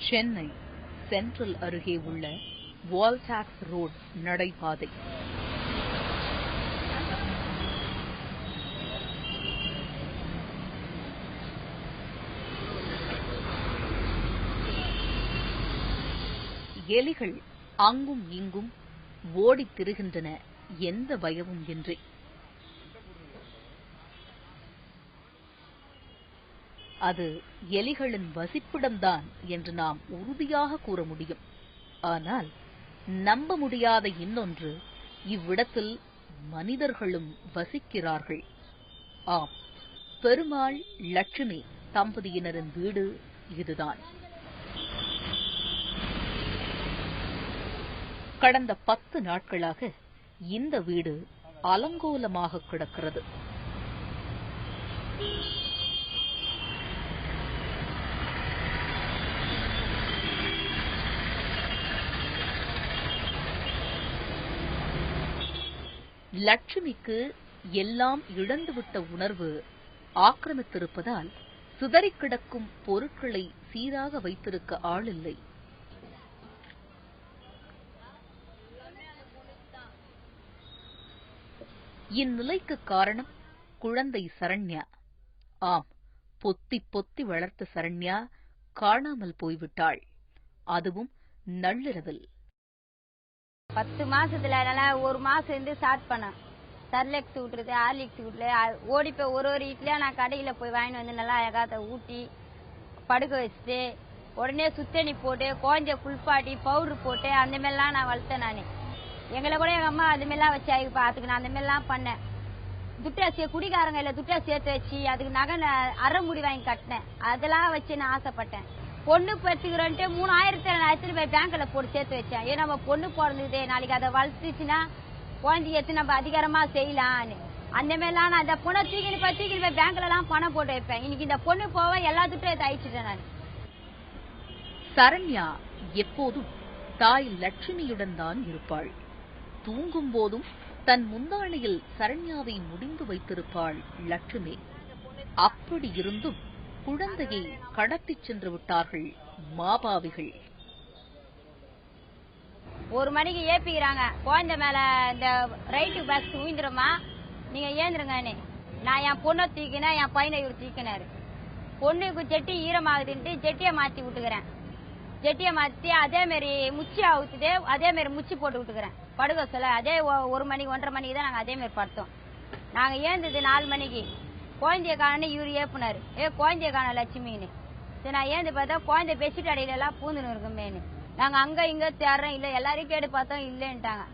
Chennai central அருகே உள்ள wall tax road நடைபாதை. எலிகள் அங்கும் இங்கும் ஓடித் திரிகின்றன, எந்த பயமும் இன்றி. அது எலிகளின் வசிப்பிடம்தான் என்று நாம் உறுதியாக கூற முடியும். ஆனால் நம்ப முடியாத இன்னொன்று, இவ்விடத்தில் மனிதர்களும் வசிக்கிறார்கள். ஆம், பெருமாள் லட்சுமி தம்பதியினரின் வீடு இதுதான். கடந்த 10 நாட்களாக இந்த வீடு அலங்கோலமாக கிடக்கிறது. லட்சுமிக்கு எல்லாம் இழந்துவிட்ட உணர்வு ஆக்கிரமித்திருப்பதால் சிதறிக் கிடக்கும் பொருட்களை சீராக வைத்திருக்க ஆளில்லை. இந்நிலைக்கு காரணம் குழந்தை சரண்யா. ஆம், பொத்தி பொத்தி வளர்த்த சரண்யா காணாமல் போய்விட்டாள். அதுவும் நள்ளிரவில். 10 மாசத்துல ஒரு மாசம் இருந்து ஸ்டார்ட் பண்ணேன். சர்லெக்ஸ் ஊட்டுறது, ஹார்லிக்ஸ் ஊட்டல, ஓடிப்போய் ஒரு வீட்லயா நான் கடையில போய் வாங்கிட்டு வந்து நல்லா அழகாத்த ஊட்டி படுக்க வச்சுட்டு உடனே சுத்தண்ணி போட்டு குழந்தைய குளிப்பாட்டி பவுடர் போட்டு அந்த மாதிரிலாம் நான் வளர்த்தேன். நான் எங்களை கூட எங்க அம்மா அது மாதிரிலாம் வச்சு அதுக்கு நான் அந்த மாதிரிலாம் பண்ணேன். துட்டாசிய குடிகாரங்க இல்ல துட்டா சேர்த்து வச்சு அதுக்கு நகை அரை முடி வாங்கி கட்டினேன். அதெல்லாம் வச்சு நான் ஆசைப்பட்டேன். பொண்ணு பெற்றுக்கிறேன்ட்டு 3000 நான் எடுத்துட்டு போய் பேங்க்ல போட்டு சேர்த்து வச்சேன். ஏன் நம்ம பொண்ணு பிறந்தது, நாளைக்கு அதை வளர்த்துச்சுன்னா குழந்தைய எடுத்து நம்ம அதிகாரமா செய்யலான்னு அந்த மாதிரிலாம் நான் அந்த பொண்ணை தூக்கிட்டு போய் பேங்க்ல எல்லாம் பணம் போட்டு வைப்பேன். இன்னைக்கு இந்த பொண்ணு போக எல்லா துட்டும் அழிச்சிட்டேன். நான் சரண்யா எப்போதும் தாய் லட்சுமியுடன் தான் இருப்பாள். தூங்கும் போதும் தன் முந்தானையில் சரண்யாவை முடிந்து வைத்திருப்பாள் லட்சுமி. அப்படி இருந்தும் குழந்தையை கடத்திச் சென்று விட்டார்கள் மாபாவிகள். 1 மணிக்கு ஏப்பிக்கிறாங்க, குழந்தை மேல இந்த ரைட்டு பஸ் உயிந்துருமா, நீங்க ஏந்துருங்கன்னு. நான் என் பொண்ணை தூக்கினா என் பையனை இவர் தூக்கினாரு. பொண்ணுக்கு ஜெட்டி ஈரமாகுதுன்ட்டு ஜெட்டியை மாத்தி விட்டுக்கிறேன். ஜெட்டியை மாத்தி அதே மாதிரி முச்சி அவுத்துட்டு அதே மாதிரி முச்சி போட்டு விட்டுக்கிறேன். படுக்க சொல்ல அதே 1 மணிக்கு 1:30 மணிக்கு தான் நாங்க அதே மாதிரி படுத்தோம். நாங்க ஏந்தது 4 மணிக்கு. குழந்தைய காணன்னு இவரு ஏப்புனாரு, குழந்தைய காண லட்சுமின்னு. சரி, நான் ஏந்து பார்த்தா குழந்தை பெட்ஷீட் அடியில எல்லாம் பூந்துன்னு இருக்குமேனு. நாங்க அங்க இங்க தேடுறோம், இல்ல எல்லாரையும் கேட்டு பார்த்தோம், இல்லன்ட்டாங்க.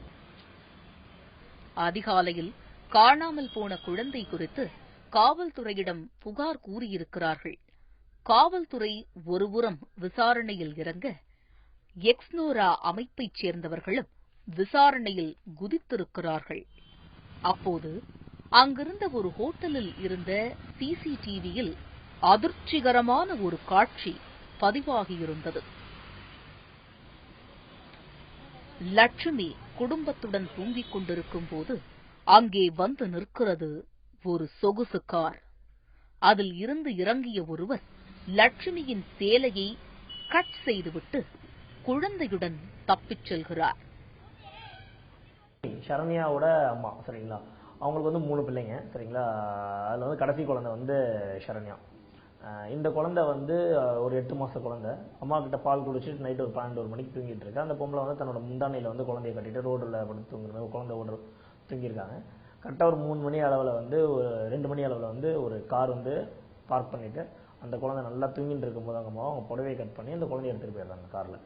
அதிகாலையில் காணாமல் போன குழந்தை குறித்து காவல்துறையிடம் புகார் கூறியிருக்கிறார்கள். காவல்துறை ஒருபுறம் விசாரணையில் இறங்க, எக்ஸ்னோரா அமைப்பைச் சேர்ந்தவர்களும் விசாரணையில் குதித்திருக்கிறார்கள். அப்போது அங்கிருந்த ஒரு ஹோட்டலில் இருந்த சிசிடிவியில் அதிர்ச்சிகரமான ஒரு காட்சி பதிவாகியிருந்தது. லட்சுமி குடும்பத்துடன் தூங்கிக் கொண்டிருக்கும் போது அங்கே வந்து நிற்கிறது ஒரு சொகுசு கார். அதில் இருந்து இறங்கிய ஒருவர் லட்சுமியின் சேலையை கட் செய்துவிட்டு குழந்தையுடன் தப்பிச் செல்கிறார். சரண்யாவோட அம்மா, சரிங்களா, அவங்களுக்கு வந்து 3 பிள்ளைங்க, சரிங்களா. அதில் வந்து கடைசி குழந்தை வந்து சரண்யா. இந்த குழந்தை வந்து ஒரு 8 மாச குழந்தை. அம்மா கிட்ட பால் குடிச்சிட்டு நைட்டு ஒரு 12 மணிக்கு தூங்கிட்டு இருக்கா. அந்த பொம்பளை வந்து தன்னோட முந்தானையில வந்து குழந்தைய கட்டிட்டு ரோடுல படுத்து தூங்குற குழந்தை தூங்கியிருக்காங்க. கரெக்டாக ஒரு 3 மணி அளவில் வந்து ஒரு 2 மணி அளவில் வந்து ஒரு கார் வந்து பார்க் பண்ணிட்டு அந்த குழந்தை நல்லா தூங்கிட்டு இருக்கும்போது அவங்க புடவையை கட் பண்ணி அந்த குழந்தைய எடுத்துட்டு போயிடுறாங்க கார்ல.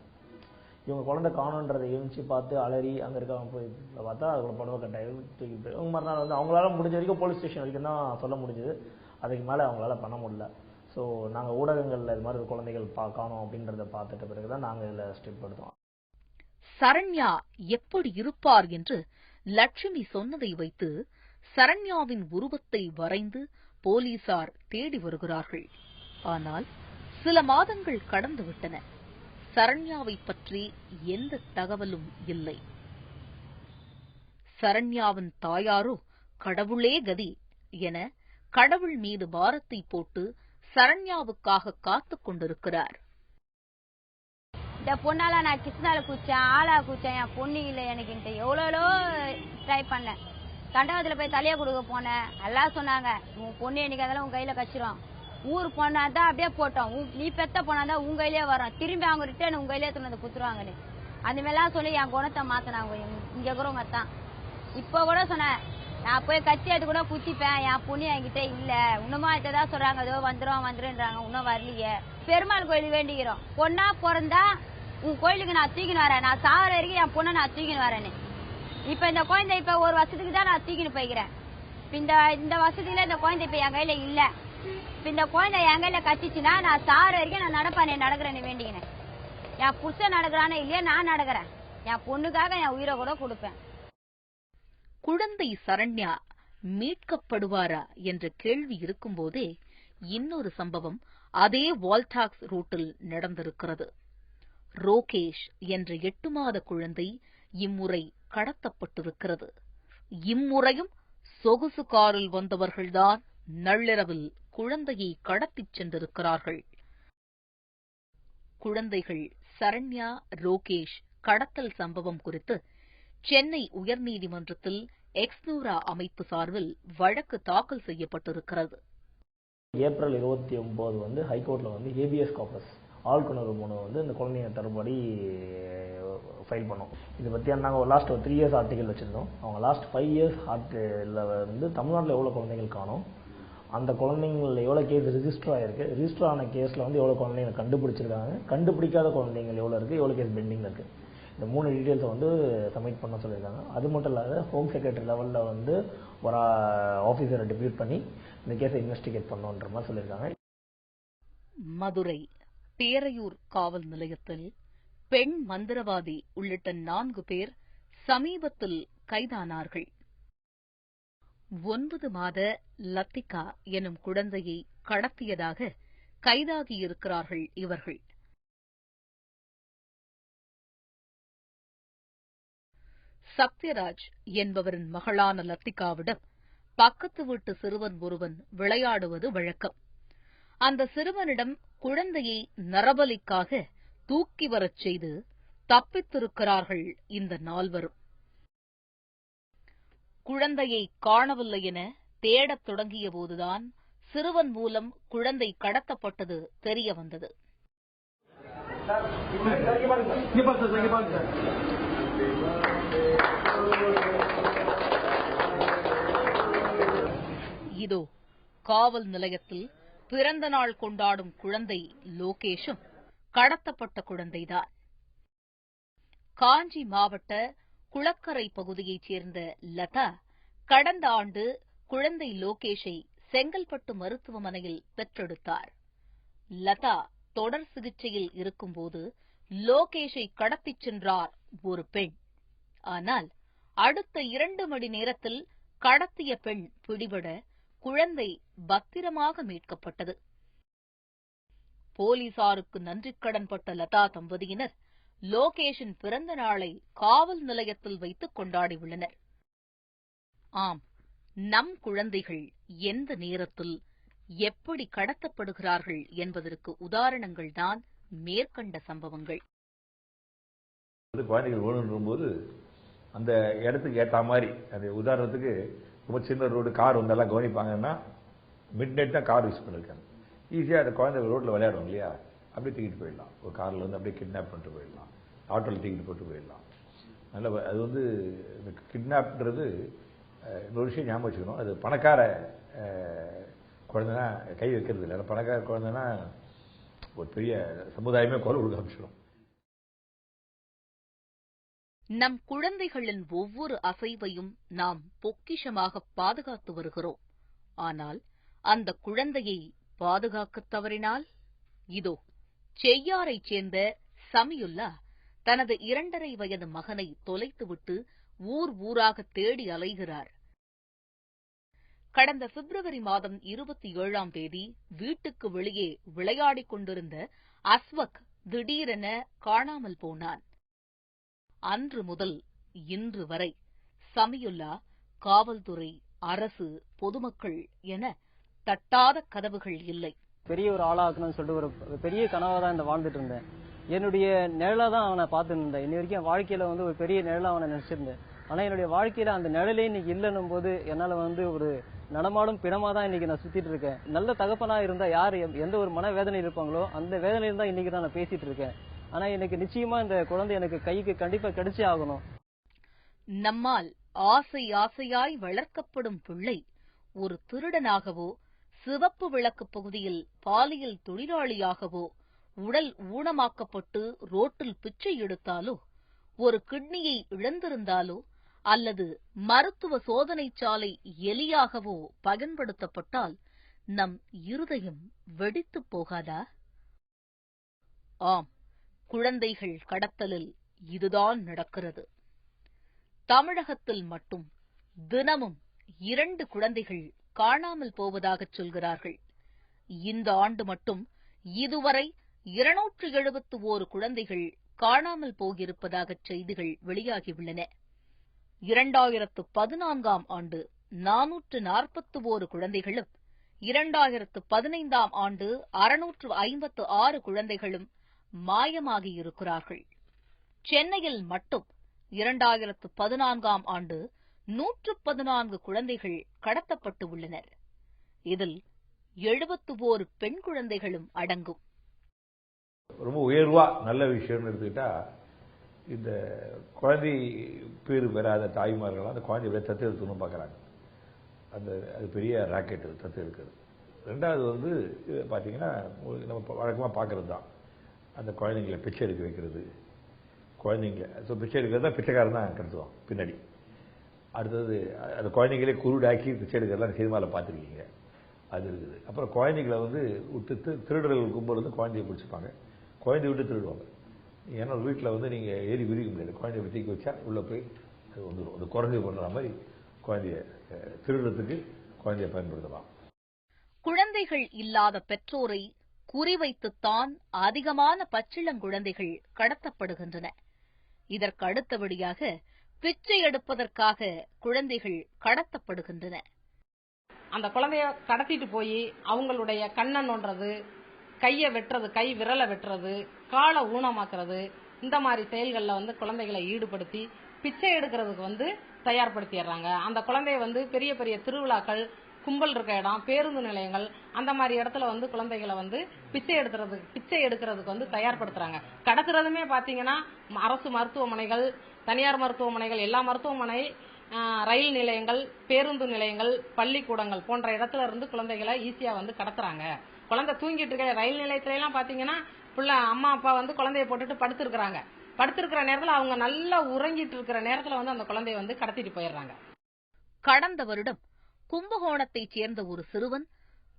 இவங்க குழந்தை காணுன்றதை எழுந்துச்சு பார்த்து அலறி அங்கே இருக்காங்க போய் பார்த்தா அதுக்குள்ள புடவை கட்டாயி தூக்கி போய் அவங்க மறுநாள் வந்து அவங்களால முடிஞ்ச வரைக்கும் போலீஸ் ஸ்டேஷன் வரைக்கும் தான் சொல்ல முடிஞ்சது. அதுக்கு மேலே அவங்களால பண்ண முடியல. ஸோ நாங்கள் ஊடகங்களில் இது மாதிரி குழந்தைகள் காணோம் அப்படின்றத பார்த்துட்ட பிறகுதான் நாங்கள் இதில் ஸ்டெப் எடுத்தோம். சரண்யா எப்படி இருப்பார் என்று லட்சுமி சொன்னதை வைத்து சரண்யாவின் உருவத்தை வரைந்து போலீசார் தேடி வருகிறார்கள். ஆனால் சில மாதங்கள் கடந்துவிட்டன. சரண்யாவை பற்றி எந்த தகவலும் இல்லை. சரண்யாவின் தாயாரோ கடவுளே கதி என கடவுள் மீது பாரத்தை போட்டு சரண்யாவுக்காக காத்துக் கொண்டிருக்கிறார். இந்த பொண்ணால நான் கிருஷ்ணால குச்சேன், ஆளா குச்சேன், என் பொண்ணு இல்லை எனக்குன்ட்டு எவ்வளோ ட்ரை பண்ணேன். தண்டவத்தில் போய் தலையை கொடுக்க போனேன். எல்லாம் சொன்னாங்க, உன் பொண்ணு என்னைக்கு அதெல்லாம் உன் கையில கச்சிரும், ஊர் பொண்ணாதான் அப்படியே போட்டோம், நீ பெத்த பொண்ணாதான் உங்க கையிலே வரும், திரும்பி அவங்க ரிட்டர்ன் உங்க கையிலே வந்து குத்துருவாங்கன்னு அந்த மாதிரிலாம் சொல்லி என் குணத்தை மாத்தினாங்க. இங்க இருக்கிறவங்க தான் இப்ப கூட சொன்னேன், நான் போய் கத்தி எடுத்து கூட குத்திப்பேன், என் பொண்ணு என்கிட்ட இல்ல, இன்னுமா தான் சொல்றாங்க, அதோ வந்துருன்றாங்க, இன்னும் வரலையே. பெருமாள் கோயில் வேண்டிக்கிறோம், பொண்ணா பிறந்தா உன் கோயிலுக்கு நான் தூக்கின்னு வரேன், நான் சாவர வரைக்கும் என் பொண்ணை நான் தூக்கின்னு வரேன்னு. இப்ப இந்த குழந்தை இப்ப ஒரு வருஷத்துக்கு தான் நான் தூக்கின்னு போய்க்கிறேன். இந்த வருஷத்துக்குள்ள இந்த குழந்தை இப்ப என் கையில இல்ல. இந்த குழந்தை என் கையில கட்டிச்சுன்னா நான் சாவர வரைக்கும் நான் நடக்கிறேன்னு வேண்டிக்கினேன். என் புருஷன் நடக்கிறானே இல்லையா, நான் நடக்கிறேன், என் பொண்ணுக்காக என் உயிரை கூட கொடுப்பேன். குழந்தை சரண்யா மீட்கப்படுவாரா என்ற கேள்வி இருக்கும்போதே இன்னொரு சம்பவம் அதே வால்டாக்ஸ் ரூட்டில் நடந்திருக்கிறது. ரோகேஷ் என்ற 8 மாத குழந்தை இம்முறை கடத்தப்பட்டிருக்கிறது. இம்முறையும் சொகுசு காரில் வந்தவர்கள்தான் நள்ளிரவில் குழந்தையை கடத்திச் சென்றிருக்கிறார்கள். குழந்தைகள் சரண்யா, ரோகேஷ் கடத்தல் சம்பவம் குறித்து சென்னை உயர்நீதிமன்றத்தில் எக்ஸ்னூரா அமைப்பு சார்பில் வழக்கு தாக்கல் செய்யப்பட்டிருக்கிறது. ஏப்ரல் 29 ஹைகோர்ட்ல ஏபிஎஸ் கார்பஸ் ஆள்குணர்வு மனு இந்த குழந்தைங்க தரப்படி ஃபைல் பண்ணோம். இதை பற்றி நாங்கள் லாஸ்ட் 3 இயர்ஸ் ஆர்டிகல் வச்சுருந்தோம். அவங்க லாஸ்ட் 5 இயர்ஸ் தமிழ்நாட்டில் எவ்வளோ குழந்தைகள் காணோம், அந்த குழந்தைங்களில் எவ்வளோ கேஸ் ரிஜிஸ்டர் ஆகிருக்கு, ரிஜிஸ்டர் ஆன கேஸில் எவ்வளோ குழந்தைங்களை கண்டுபிடிச்சிருக்காங்க, கண்டுபிடிக்காத குழந்தைங்கள் எவ்வளோ இருக்குது, எவ்வளோ கேஸ் பெண்டிங்கில் இருக்குது, இந்த 3 டீட்டெயில்ஸை சப்மிட் பண்ண சொல்லியிருக்காங்க. அது மட்டும் இல்லாத ஹோம் செக்ரட்டரி லெவலில் ஒரு ஆஃபீஸரை டிப்யூட் பண்ணி இந்த கேஸை இன்வெஸ்டிகேட் பண்ணணுன்ற மாதிரி சொல்லியிருக்காங்க. மதுரை பேரையூர் காவல் நிலையத்தில் பெண் மந்திரவாதி உள்ளிட்ட 4 பேர் சமீபத்தில் கைதானார்கள். 9 மாத லத்திகா எனும் குழந்தையை கடத்தியதாக கைதாகியிருக்கிறார்கள் இவர்கள். சத்யராஜ் என்பவரின் மகளான லத்திகாவிடம் பக்கத்து வீட்டு சிறுவன் ஒருவன் விளையாடுவது வழக்கம். அந்த சிறுவனிடம் குழந்தையை நரபலிக்காக தூக்கி வரச் செய்து தப்பித்திருக்கிறார்கள் இந்த 4. குழந்தையை காணவில்லை என தேடத் தொடங்கியபோதுதான் சிறுவன் மூலம் குழந்தை கடத்தப்பட்டது தெரியவந்தது. இதோ காவல் நிலையத்தில் பிறந்த நாள் கொண்டாடும் குழந்தை லோகேஷும் கடத்தப்பட்ட குழந்தைதான். காஞ்சி மாவட்ட குளக்கரை பகுதியைச் சேர்ந்த லதா கடந்த ஆண்டு குழந்தை லோகேஷை செங்கல்பட்டு மருத்துவமனையில் பெற்றெடுத்தார். லதா தொடர் சிகிச்சையில் இருக்கும்போது லோகேஷை கடத்திச் சென்றார் ஒரு பெண். ஆனால் அடுத்த 2 மணி நேரத்தில் கடத்திய பெண் பிடிபட குழந்தை பத்திரமாக மீட்கப்பட்டது. போலீசாருக்கு நன்றிக்கடன்பட்ட லதா தம்பதியினர் லோகேஷின் பிறந்த நாளை காவல் நிலையத்தில் வைத்து கொண்டாடியுள்ளனர். ஆம், நம் குழந்தைகள் எந்த நேரத்தில் எப்படி கடத்தப்படுகிறார்கள் என்பதற்கு உதாரணங்கள்தான் மேற்கண்ட சம்பவங்கள். குழந்தைகள் வேணுன்ற போது அந்த இடத்துக்கு ஏற்ற மாதிரி, அந்த உதாரணத்துக்கு ரொம்ப சின்ன ரோடு கார் வந்தெல்லாம் கவனிப்பாங்கன்னா மிட் நைட் தான் கார் யூஸ் பண்ணிருக்காங்க. ஈஸியாக அந்த குழந்தை ரோட்டில் விளையாடும் இல்லையா, அப்படியே தூக்கிட்டு போயிடலாம். ஒரு காரில் அப்படியே கிட்னாப் பண்ணிட்டு போயிடலாம், ஆட்டோவில் தூக்கிட்டு போட்டு போயிடலாம். நல்ல அது கிட்னாப்ன்றது ஒரு விஷயம் ஞாபகம் வச்சுக்கணும். அது பணக்கார குழந்தைனா கை வைக்கிறது இல்லை. பணக்கார குழந்தைனா ஒரு பெரிய சமுதாயமே குரல் கொடுக்க ஆரம்பிச்சிடும். நம் குழந்தைகளின் ஒவ்வொரு அசைவையும் நாம் பொக்கிஷமாக பாதுகாத்து வருகிறோம். ஆனால் அந்த குழந்தையை பாதுகாக்கத் தவறினால், இதோ செய்யாரைச் சேர்ந்த சமியுல்லா தனது 2.5 வயது மகனை தொலைத்துவிட்டு ஊராக தேடி அலைகிறார். கடந்த பிப்ரவரி மாதம் 27ஆம் தேதி வீட்டுக்கு வெளியே விளையாடிக் கொண்டிருந்த அஸ்வக் திடீரென காணாமல் போனான். அன்று முதல் இன்று வரை சமியுல்லா காவல்துறை, அரசு, பொதுமக்கள் என தட்டாத கதவுகள் இல்லை. பெரிய ஒரு ஆளாக்கணும்னு சொல்லிட்டு ஒரு பெரிய கனவா தான் வாழ்ந்துட்டு இருந்தேன். என்னுடைய நிழலாக தான் அவனை பார்த்துட்டு இருந்தேன். இன்னி வரைக்கும் வாழ்க்கையில் வந்து ஒரு பெரிய நிழலாக அவனை நினச்சிருந்தேன். ஆனால் என்னுடைய வாழ்க்கையில் அந்த நிழலே இன்னைக்கு இல்லைன்னும் போது என்னால் வந்து ஒரு நடமாடும் பிணமாக தான் இன்னைக்கு நான் சுற்றிட்டு இருக்கேன். நல்ல தகப்பனாக இருந்தால் யார் எந்த ஒரு மனவேதனையில் இருப்பாங்களோ அந்த வேதனையில் தான் இன்னைக்கு தான் நான் பேசிட்டு இருக்கேன். ஆனால் எனக்கு நிச்சயமா இந்த குழந்தை எனக்கு கைக்கு கண்டிப்பாக கிடைச்சே ஆகணும். நம்மால் ஆசை ஆசையாய் வளர்க்கப்படும் பிள்ளை ஒரு திருடனாகவோ, சிவப்பு விளக்கு பகுதியில் பாலியல் தொழிலாளியாகவோ, உடல் ஊனமாக்கப்பட்டு ரோட்டில் பிச்சை எடுத்தாலோ, ஒரு கிட்னியை இழந்திருந்தாலோ அல்லது மருத்துவ சோதனைச்சாலை எலியாகவோ பயன்படுத்தப்பட்டால் நம் இருதயம் வெடித்துப் போகாதா? ஆம், குழந்தைகள் கடத்தலில் இதுதான் நடக்கிறது. தமிழகத்தில் மட்டும் தினமும் 2 குழந்தைகள் காணாமல் போவதாகச் சொல்கிறார்கள். இந்த ஆண்டு மட்டும் இதுவரை 271 குழந்தைகள் காணாமல் போகியிருப்பதாக செய்திகள் வெளியாகியுள்ளன. 2014ஆம் ஆண்டு 441 குழந்தைகளும், 2015ஆம் ஆண்டு 656 குழந்தைகளும் மாயமாகியிருக்கிறார்கள். சென்னையில் மட்டும் 2014ஆம் ஆண்டு 114 குழந்தைகள் கடத்தப்பட்டு உள்ளனர். இதில் 71 பெண் குழந்தைகளும் அடங்கும். ரொம்ப உயர்வா நல்ல விஷயம்னு எடுத்துக்கிட்டா, இந்த குழந்தை பேரு பெறாத தாய்மார்கள் அந்த குழந்தைய தத்து எடுத்துன்னு பார்க்குறாங்க. அது பெரிய ராக்கெட் தத்து எடுக்கிறது. ரெண்டாவது வந்து பார்த்தீங்கன்னா நம்ம வழக்கமாக பார்க்கறது தான், அந்த குழந்தைங்களை பிச்சை எடுக்க வைக்கிறது. குழந்தைங்க பிச்சை எடுக்கிறது தான் பிச்சைக்காரன் தான் கடத்துவான் பின்னாடி. அடுத்தது அந்த குழந்தைங்களே குருடாக்கி பிச்சை எடுக்கிறதுலாம் சினிமாவில் பார்த்துருக்கீங்க, அது இருக்குது. அப்புறம் குழந்தைங்களை வந்து விட்டு திருடர்கள் கும்பல் வந்து குழந்தைய பிடிச்சிப்பாங்க, குழந்தைய விட்டு திருடுவாங்க. ஏன்னா வீட்டில் வந்து நீங்கள் ஏறி விரிக்க முடியாது, குழந்தைய தூக்கி வச்சா உள்ளே போய் அது வந்துடும். அது குழந்தைய பண்ணுற மாதிரி குழந்தைய திருடுறதுக்கு குழந்தைய பயன்படுத்தலாம். குழந்தைகள் இல்லாத பெற்றோரை குறிவைத்துத்தான் அதிகமான பச்சிளங்குழந்தைகள் கடத்தப்படுகின்றன. இதற்கு அடுத்தபடியாக பிச்சை எடுப்பதற்காக குழந்தைகள் கடத்தப்படுகின்றன. அந்த குழந்தைய கடத்திட்டு போய் அவங்களுடைய கண்ணை நோண்டுறது, கையை வெட்டுறது, கை விரலை வெட்டுறது, காலை ஊனமாக்குறது, இந்த மாதிரி செயல்களில் வந்து குழந்தைகளை ஈடுபடுத்தி பிச்சை எடுக்கிறதுக்கு வந்து தயார்படுத்திடுறாங்க. அந்த குழந்தைய வந்து பெரிய பெரிய திருவிழாக்கள், கும்பல் இருக்க இடம், பேருந்து நிலையங்கள், அந்த மாதிரி இடத்துல வந்து குழந்தைகளை வந்து பிச்சை எடுக்கிறதுக்கு வந்து தயார்படுத்துறாங்க. கடத்துறதுமே பாத்தீங்கன்னா அரசு மருத்துவமனைகள், தனியார் மருத்துவமனைகள், எல்லா மருத்துவமனை, ரயில் நிலையங்கள், பேருந்து நிலையங்கள், பள்ளிக்கூடங்கள் போன்ற இடத்துல இருந்து குழந்தைகளை ஈஸியா வந்து கடத்துறாங்க. குழந்தை தூங்கிட்டு இருக்க ரயில் நிலையத்துல எல்லாம் பாத்தீங்கன்னா பிள்ளை அம்மா அப்பா வந்து குழந்தைய போட்டுட்டு படுத்திருக்கிற நேரத்துல அவங்க நல்லா உறங்கிட்டு இருக்கிற நேரத்துல வந்து அந்த குழந்தைய வந்து கடத்திட்டு போயிடுறாங்க. கடந்த வருடம் கும்பகோணத்தைச் சேர்ந்த ஒரு சிறுவன்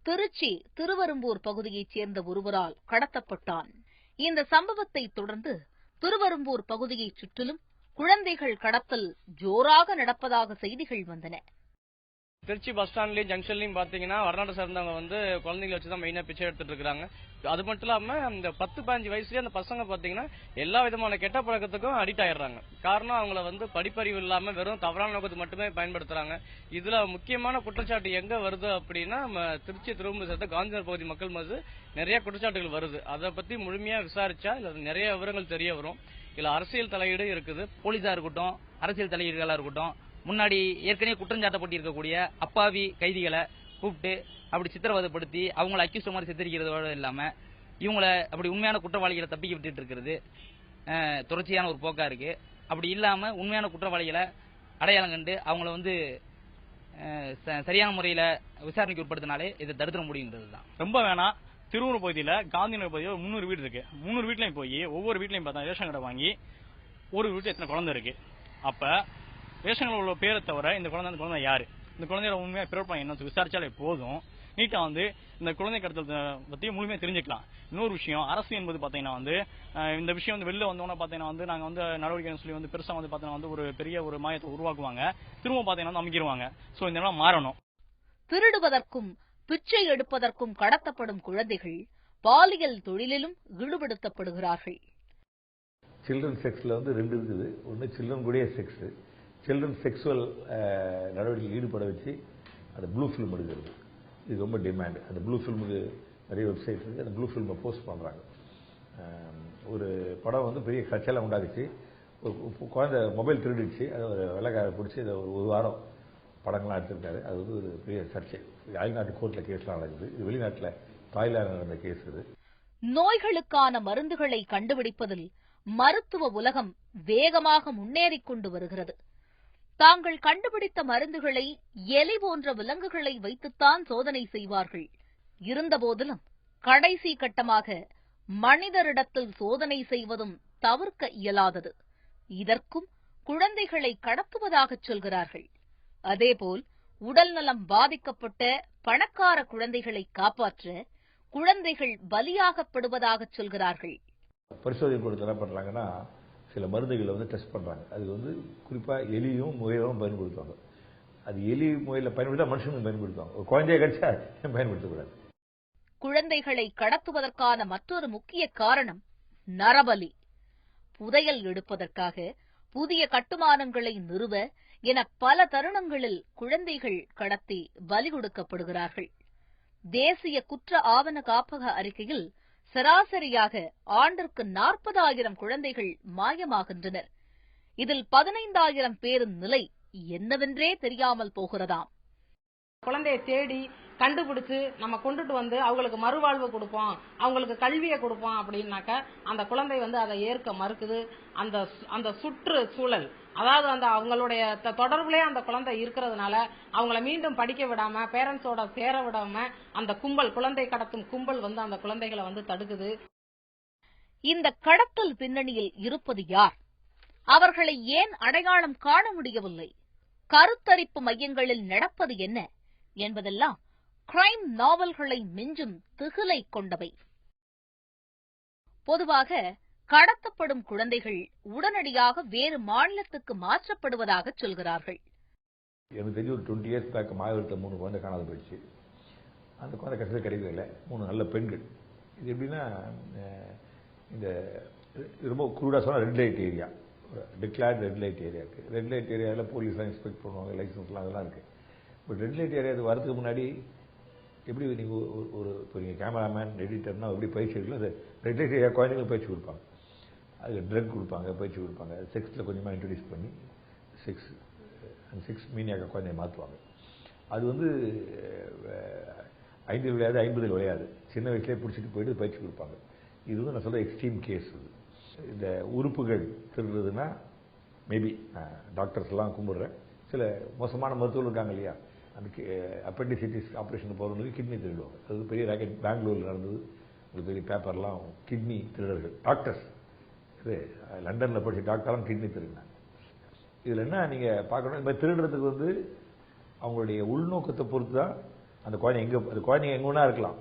திருச்சி திருவெரும்பூர் பகுதியைச் சேர்ந்த ஒருவரால் கடத்தப்பட்டான். இந்த சம்பவத்தை தொடர்ந்து திருவெரும்பூர் பகுதியைச் சுற்றிலும் குழந்தைகள் கடத்தல் ஜோராக நடப்பதாக செய்திகள் வந்தன. திருச்சி பஸ் ஸ்டாண்ட்லயும் ஜங்ஷன்லயும் பாத்தீங்கன்னா வடநாட்டை சேர்ந்தவங்க வந்து குழந்தைங்களை வச்சுதான் மெயினா பிச்சை எடுத்துட்டு இருக்காங்க. அது மட்டும் இல்லாம இந்த 10-15 வயசுலயே அந்த பசங்க பாத்தீங்கன்னா எல்லா விதமான கெட்ட பழக்கத்துக்கும் அடிக்ட் ஆயிடுறாங்க. காரணம் அவங்கள வந்து படிப்பறிவு இல்லாம வெறும் தவறான நோக்கத்துக்கு மட்டுமே பயன்படுத்துறாங்க. இதுல முக்கியமான குற்றச்சாட்டு எங்க வருது அப்படின்னா, நம்ம திருச்சி திருவெரும்பூர் சேர்ந்த காந்திநகர் பகுதி மக்கள் மீது நிறைய குற்றச்சாட்டுகள் வருது. அதை பத்தி முழுமையா விசாரிச்சா இல்ல நிறைய விவரங்கள் தெரிய வரும். இல்ல அரசியல் தலையீடு இருக்குது. போலீஸா இருக்கட்டும், அரசியல் தலையீடுகளா இருக்கட்டும், முன்னாடி ஏற்கனவே குற்றஞ்சாட்டப்பட்டு இருக்கக்கூடிய அப்பாவி கைதிகளை கூப்பிட்டு அப்படி சித்திரவதைப்படுத்தி அவங்களை அக்யூஸ்ட் மாதிரி சித்தரிக்கிறதோட இல்லாம இவங்களை அப்படி உண்மையான குற்றவாளிகளை தப்பிக்க விட்டுட்டு இருக்கிறது தொடர்ச்சியான ஒரு போக்கா இருக்கு. அப்படி இல்லாம உண்மையான குற்றவாளிகளை அடையாளம் கண்டு அவங்கள வந்து சரியான முறையில விசாரணைக்கு உட்படுத்தினாலே இதை தடுத்துட முடியுங்கிறது தான். ரொம்ப வேணாம். திருவூர் பகுதியில காந்திநகர் பகுதியில் 300 வீடு இருக்கு. 300 வீட்லயும் போய் ஒவ்வொரு வீட்லயும் பார்த்தா ரேஷன் கடை வாங்கி ஒரு வீட்டுல எத்தனை குழந்தை இருக்கு, அப்ப ரேஷன் கடை உள்ள பேரை தவிர இந்த குழந்தை யாரு, இந்த குழந்தையோட உண்மையா பிறப்பாங்க என்ன விசாரிச்சாலே போதும். நீட்டா வந்து இந்த குழந்தை கடத்தல் பத்தி முழுமையா தெரிஞ்சுக்கலாம். இன்னொரு விஷயம், அரசு என்பது பாத்தீங்கன்னா வந்து இந்த விஷயம் வந்து வெளில வந்தோம்னா பாத்தீங்கன்னா வந்து நாங்க வந்து நடவடிக்கை சொல்லி வந்து பெருசா வந்து பாத்தீங்கன்னா வந்து ஒரு பெரிய ஒரு மாயத்தை உருவாக்குவாங்க, திரும்ப பாத்தீங்கன்னா வந்து அமைக்கிடுவாங்க. சோ இந்த எல்லாம் மாறணும். திருடுவதற்கும் பிச்சை எடுப்பதற்கும் கடத்தப்படும் குழந்தைகள் பாலியல் தொழிலிலும் ஈடுபடுத்தப்படுகிறார்கள். சில்ட்ரன் செக்ஸ்ல வந்து 2 இருக்குது. ஒன்று சில்ட்ரன் கூடிய செக்ஸ், சில்ட்ரன் செக்ஸுவல் நடவடிக்கையில் ஈடுபட வச்சு அந்த ப்ளூ ஃபிலிம் எடுக்கிறது. இது ரொம்ப டிமாண்ட். அந்த ப்ளூ ஃபிலிமுக்கு நிறைய வெப்சைட் இருக்குது. அந்த ப்ளூ ஃபிலிமை போஸ்ட் பண்ணுறாங்க. ஒரு படம் வந்து பெரிய சர்ச்சையெல்லாம் உண்டாக்குச்சு. ஒரு குழந்தை மொபைல் திருடிடுச்சு, அதை ஒரு வெள்ளைக்கார பிடிச்சி அதை ஒரு வாரம் படங்கள்லாம் எடுத்திருக்காரு. அது வந்து ஒரு பெரிய சர்ச்சை. அயல்நாட்டு கோர்ட்டில் கேஸ்லாம் நடக்குது. இது வெளிநாட்டில் தாய்லாந்து நடந்த கேஸ் இது. நோய்களுக்கான மருந்துகளை கண்டுபிடிப்பதில் மருத்துவ உலகம் வேகமாக முன்னேறிக் கொண்டு வருகிறது. தாங்கள் கண்டுபிடித்த மருந்துகளை எலி போன்ற விலங்குகளை வைத்துத்தான் சோதனை செய்வார்கள். இருந்தபோதிலும் கடைசி கட்டமாக மனிதரிடத்தில் சோதனை செய்வதும் தவிர்க்க இயலாதது. இதற்கும் குழந்தைகளை கடத்துவதாகச் சொல்கிறார்கள். அதேபோல் உடல்நலம் பாதிக்கப்பட்ட பணக்கார குழந்தைகளை காப்பாற்ற குழந்தைகள் பலியாகப்படுவதாகச் சொல்கிறார்கள். பரிசோதனை கொடுத்து என்ன பண்றாங்கன்னா, சில மருந்துகளை வந்து டெஸ்ட் பண்றாங்க. அது வந்து குறிப்பா எலியும் முயலும் பயன்படுத்துவாங்க. அது எலி முயல பயன்படுத்தா மனுஷனும் பயன்படுத்துவாங்க. ஒரு குழந்தைய கடிச்சா பயன்படுத்தக்கூடாது. குழந்தைகளை கடத்துவதற்கான மற்றொரு முக்கிய காரணம் நரபலி. புதையல் எடுப்பதற்காக புதிய கட்டுமானங்களை நிறுவ என பல தருணங்களில் குழந்தைகள் கடத்தி பலி கொடுக்கப்படுகிறார்கள். தேசிய குற்ற ஆவண காப்பக அறிக்கையில் சராசரியாக ஆண்டிற்கு 40,000 குழந்தைகள் மாயமாகின்றனர். இதில் 15,000 பேரின் நிலை என்னவென்றே தெரியாமல் போகிறதாம். குழந்தையை தேடி கண்டுபிடிச்சு நம்ம கொண்டுட்டு வந்து அவங்களுக்கு மறுவாழ்வு கொடுப்போம், அவங்களுக்கு கல்வியை கொடுப்போம் அப்படின்னாக்க அந்த குழந்தை வந்து அதை ஏற்க மறுக்குது. அந்த சுற்று சூழல், அதாவது அந்த அவங்களுடைய தொடர்புலேயே அந்த குழந்தை இருக்கிறதுனால அவங்கள மீண்டும் படிக்க விடாம, பேரண்ட்ஸோட சேர விடாம அந்த கும்பல், குழந்தை கடத்தும் கும்பல் வந்து அந்த குழந்தைகளை வந்து தடுக்குது. இந்த கடத்தல் பின்னணியில் இருப்பது யார்? அவர்களை ஏன் அடையாளம் காண முடியவில்லை? கருத்தரிப்பு மையங்களில் நடப்பது என்ன என்பதெல்லாம் கிரைம் நாவல்களை மிஞ்சும் திகிலை கொண்டவை. பொதுவாக கடத்தப்படும் குழந்தைகள் உடனடியாக வேறு மாநிலத்துக்கு மாற்றப்படுவதாக சொல்கிறார்கள். எனக்கு தெரிஞ்சு ஒரு 20 இயர்ஸ் பேக் மாவட்டத்தில் 3 குழந்தை காணாத போயிடுச்சு. அந்த குழந்தை கடைசியில் கிடைக்கவே இல்லை. 3 நல்ல பெண்கள். இது எப்படின்னா, இந்த ரொம்ப குரூடாக சொன்னால் red light area, declared red light area இருக்குது. ரெட் லைட் ஏரியாவில் போலீஸ்லாம் இன்ஸ்பெக்ட் பண்ணுவாங்க, லைசன்ஸ்லாம் அதெல்லாம் இருக்குது. பட் ரெட் லைட் ஏரியா வரதுக்கு முன்னாடி எப்படி நீங்கள் ஒரு இப்போ நீங்கள் கேமராமேன் எடிட்டர்னா எப்படி பயிற்சி எடுக்கலாம், அது ரெட் லைட் ஏரியா குழந்தைங்களுக்கு பயிற்சி கொடுப்பாங்க. அதுக்கு ட்ரக் கொடுப்பாங்க, பயிற்சி கொடுப்பாங்க. செக்ஸில் கொஞ்சமாக இன்ட்ரடியூஸ் பண்ணி செக்ஸ் மீனியாக குழந்தைய மாற்றுவாங்க. அது வந்து 5 விளையாது 50 விளையாது, சின்ன வயசுலேயே பிடிச்சிட்டு போயிட்டு பயிற்சி கொடுப்பாங்க. இது வந்து நான் சொல்ல எக்ஸ்ட்ரீம் கேஸ். இந்த உறுப்புகள் திருடுறதுன்னா மேபி டாக்டர்ஸ்லாம் கும்பிடுறேன். சில மோசமான மருத்துவர்கள் இருக்காங்க இல்லையா, அதுக்கு அப்பெண்டிசிட்டிஸ் ஆப்ரேஷன் போகிறவங்களுக்கு கிட்னி திருடுவாங்க. அது பெரிய ராக்கெட் பெங்களூரில் நடந்தது. ஒரு பெரிய பேப்பர்லாம் கிட்னி திருடர்கள், டாக்டர்ஸ். இது லண்டனில் படித்த டாக்டர்லாம் கிட்னி திருடினாங்க. இதில் என்ன நீங்கள் பார்க்கணும், இந்த மாதிரி திருடுறதுக்கு வந்து அவங்களுடைய உள்நோக்கத்தை பொறுத்து தான் அந்த குழந்தை அந்த குழந்தைங்க எங்கே வேணா இருக்கலாம்.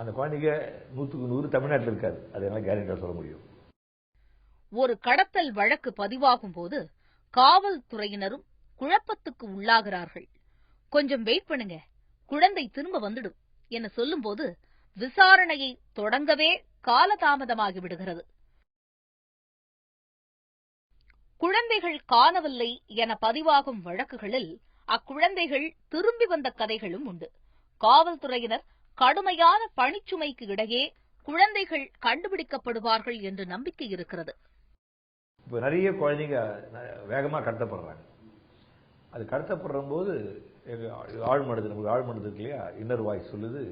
அந்த குழந்தைங்க 100க்கு 100 தமிழ்நாட்டில் இருக்காது. அது என்னால் கேரண்டியாக சொல்ல முடியும். ஒரு கடத்தல் வழக்கு பதிவாகும் போது காவல்துறையினரும் குழப்பத்துக்கு உள்ளாகிறார்கள். கொஞ்சம் வெயிட் பண்ணுங்க, குழந்தை திரும்ப வந்துடும் என சொல்லும்போது விசாரணையை தொடங்கவே காலதாமதமாகி விடுகிறது. குழந்தைகள் காணவில்லை என பதிவாகும் வழக்குகளில் அக்குழந்தைகள் திரும்பி வந்த கதைகளும் உண்டு. காவல்துறையினர் கடுமையான பணிச்சுமைக்கு இடையே குழந்தைகள் கண்டுபிடிக்கப்படுவார்கள் என்று நம்பிக்கை இருக்கிறது. இப்போ நிறைய குழந்தைங்க வேகமாக கடத்தப்படுறாங்க. அது கடத்தப்படுற போது ஆழ்மனது, நமக்கு ஆழ்மனது இருக்கு இல்லையா, இன்னர் வாய்ஸ் சொல்லுது,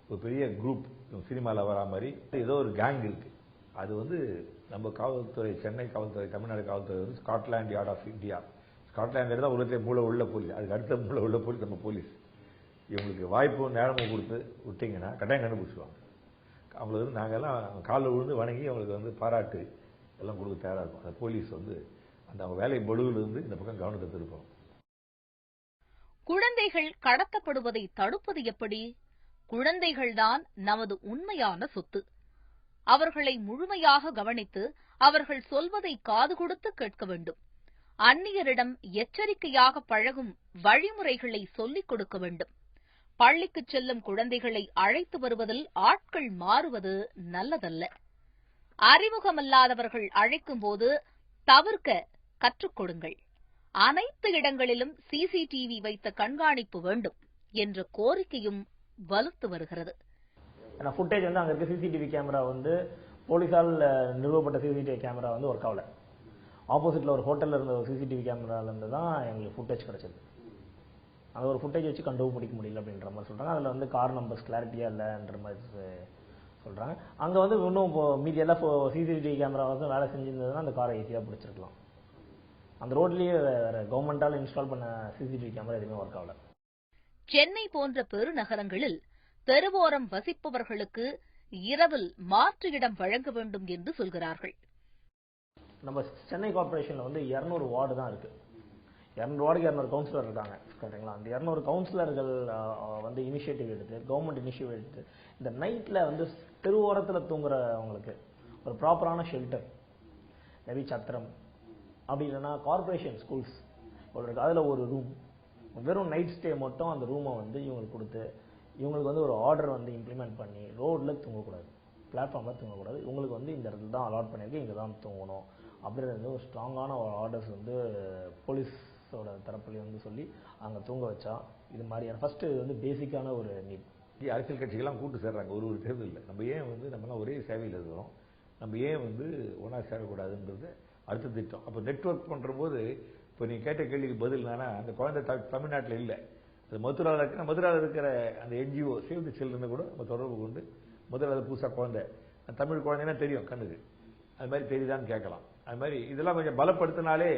ஒரு பெரிய குரூப் சினிமாவில் வரா மாதிரி ஏதோ ஒரு கேங் இருக்கு. அது வந்து நம்ம காவல்துறை, சென்னை காவல்துறை, தமிழ்நாடு காவல்துறை வந்து Scotland Yard of India. Scotland தான் உலகத்திலே மூளை உள்ள போலீஸ். அதுக்கு அடுத்த மூளை உள்ள போலீஸ் நம்ம போலீஸ். இவங்களுக்கு வாய்ப்பும் நேரமும் கொடுத்து விட்டீங்கன்னா கட்டாயம் கண்டுபிடிச்சிடுவாங்க. அவங்களுக்கு வந்து நாங்கள்லாம் காலில் விழுந்து வணங்கி அவங்களுக்கு வந்து பாராட்டு எல்லாம் கொடுக்க தயாராக இருக்கும். அந்த போலீஸ் வந்து அந்த அவங்க வேலை பளுவிலிருந்து இந்த பக்கம் கவனத்தை திருப்போம். குழந்தைகள் கடத்தப்படுவதை தடுப்பது எப்படி? குழந்தைகள்தான் நமது உண்மையான சொத்து. அவர்களை முழுமையாக கவனித்து அவர்கள் சொல்வதை காது கொடுத்து கேட்க வேண்டும். அந்நியரிடம் எச்சரிக்கையாக பழகும் வழிமுறைகளை சொல்லிக் கொடுக்க வேண்டும். பள்ளிக்கு செல்லும் குழந்தைகளை அழைத்து வருவதில் ஆட்கள் மாறுவது நல்லதல்ல. அறிமுகமல்லாதவர்கள் அழைக்கும் போது தவிர்க்க கற்றுக் கொடுங்கள். அனைத்து இடங்களிலும் சிசிடிவி வைத்த கண்காணிப்பு வேண்டும் என்ற கோரிக்கையும் வலுத்து வருகிறது. ஃபுட்டேஜ் வந்து அங்க இருக்க சிசிடிவி கேமரா வந்து போலீஸால் நிறுவப்பட்ட சிசிடிவி கேமரா வந்து ஒர்க் ஆகல. ஆப்போசிட்டில் ஒரு ஹோட்டலில் இருந்த ஒரு சிசிடிவி கேமராலேருந்து தான் எங்களுக்கு ஃபுட்டேஜ் கிடச்சிது. அந்த ஒரு ஃபுட்டேஜ் வச்சு கண்டுபிடிக்க முடியல அப்படின்ற மாதிரி சொல்கிறாங்க. அதில் வந்து கார் நம்பர்ஸ் கிளாரிட்டியாக இல்லைன்ற மாதிரி சொல்கிறாங்க. அங்கே வந்து இன்னும் மீதி எல்லாம் சிசிடிவி கேமரா வந்து வேலை செஞ்சிருந்ததுன்னா அந்த காரை ஈஸியாக பிடிச்சிருக்கலாம். அந்த ரோட்லேயே வேறு கவர்மெண்டால் இன்ஸ்டால் பண்ண சிசிடிவி கேமரா எதுவுமே ஒர்க் ஆகல. சென்னை போன்ற பெருநகரங்களில் தெருவோரம் வசிப்பவர்களுக்கு இரவில் மாற்று இடம் வழங்க வேண்டும் என்று சொல்கிறார்கள். நம்ம சென்னை கார்பரேஷனில் வந்து 200 வார்டு தான் இருக்குது. 200 வார்டுக்கு 200 கவுன்சிலர் இருக்காங்க. சரிங்களா? அந்த 200 கவுன்சிலர்கள் வந்து இனிஷியேட்டிவ் எடுத்து, கவர்மெண்ட் இனிஷியேட்டிவ் எடுத்து, இந்த நைட்டில் வந்து தெருவோரத்தில் தூங்குறவங்களுக்கு ஒரு ப்ராப்பரான ஷெல்டர், மேபி சத்திரம், அப்படி இல்லைன்னா கார்பரேஷன் ஸ்கூல்ஸ் இருக்குது, அதில் ஒரு ரூம், வெறும் நைட் ஸ்டே மட்டும் அந்த ரூமை வந்து இவங்களுக்கு கொடுத்து, இவங்களுக்கு வந்து ஒரு ஆர்டர் வந்து இம்ப்ளிமெண்ட் பண்ணி ரோட்டில் தூங்கக்கூடாது, பிளாட்ஃபார்மில் தூங்கக்கூடாது, இவங்களுக்கு வந்து இந்த இடத்துல தான் அலாட் பண்ணியிருக்கு, இங்கே தான் தூங்கணும் அப்படின்றது ஒரு ஸ்ட்ராங்கான ஒரு ஆர்டர்ஸ் வந்து போலீஸோட தரப்புலேயே வந்து சொல்லி அங்கே தூங்க வச்சா இது மாதிரியான ஃபஸ்ட்டு வந்து பேசிக்கான ஒரு நீட். அரசியல் கட்சிகள்லாம் கூட்டு சேர்றாங்க ஒரு தேர்தலில். நம்ம ஏன் வந்து நம்மலாம் ஒரே சேவையில் இருக்கிறோம், நம்ம ஏன் வந்து ஒன்றா சேரக்கூடாதுன்றது அடுத்த திட்டம். அப்போ நெட்வொர்க் பண்ணுறபோது இப்போ நீங்கள் கேட்ட கேள்விக்கு பதில் என்னன்னா, அந்த குழந்தை தமிழ்நாட்டில் இல்லை, அது மதுராவில் இருக்கிற மதுராவில் இருக்கிற அந்த என்ஜிஓ சேவ் தி சில்ட்ரனை கூட நம்ம தொடர்பு கொண்டு மதுராவில் புதுசாக குழந்தை தமிழ் குழந்தைன்னா தெரியும் கண்ணுக்கு, அது மாதிரி தெரியுதான்னு கேட்கலாம். அது மாதிரி இதெல்லாம் கொஞ்சம் பலப்படுத்தினாலே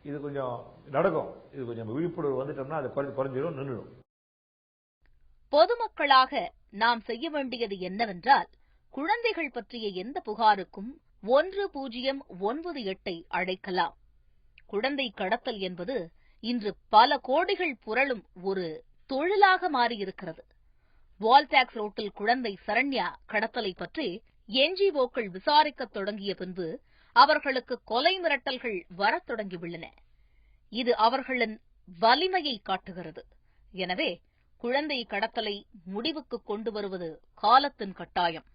இது கொஞ்சம் நடக்கும். இது கொஞ்சம் விழிப்புணர்வு வந்துட்டோம்னா அது குறைஞ்சிடும், நின்றுடும். பொதுமக்களாக நாம் செய்ய வேண்டியது என்னவென்றால், குழந்தைகள் பற்றிய எந்த புகாருக்கும் 1098 அழைக்கலாம். குழந்தை கடத்தல் என்பது இன்று பல கோடிகள் புரளும் ஒரு தொழிலாக மாறியிருக்கிறது. வால்டாக்ஸ் ரோட்டில் குழந்தை சரண்யா கடத்தலை பற்றி என்ஜிஓக்கள் விசாரிக்கத் தொடங்கிய பின்பு அவர்களுக்கு கொலை மிரட்டல்கள் வரத் தொடங்கியுள்ளன. இது அவர்களின் வலிமையை காட்டுகிறது. எனவே குழந்தை கடத்தலை முடிவுக்கு கொண்டு வருவது காலத்தின் கட்டாயம்.